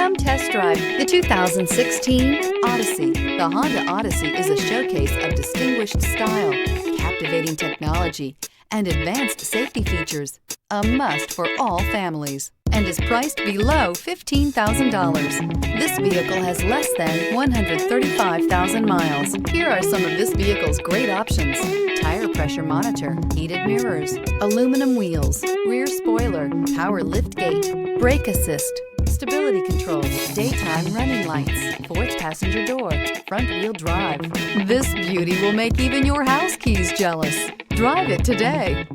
Come test drive the 2016 Odyssey. The Honda Odyssey is a showcase of distinguished style, captivating technology, and advanced safety features. A must for all families, and is priced below $15,000. This vehicle has less than 135,000 miles. Here are some of this vehicle's great options: tire pressure monitor, heated mirrors, aluminum wheels, rear spoiler, power liftgate, brake assist, stability control, daytime running lights, fourth passenger door, front wheel drive. This beauty will make even your house keys jealous. Drive it today.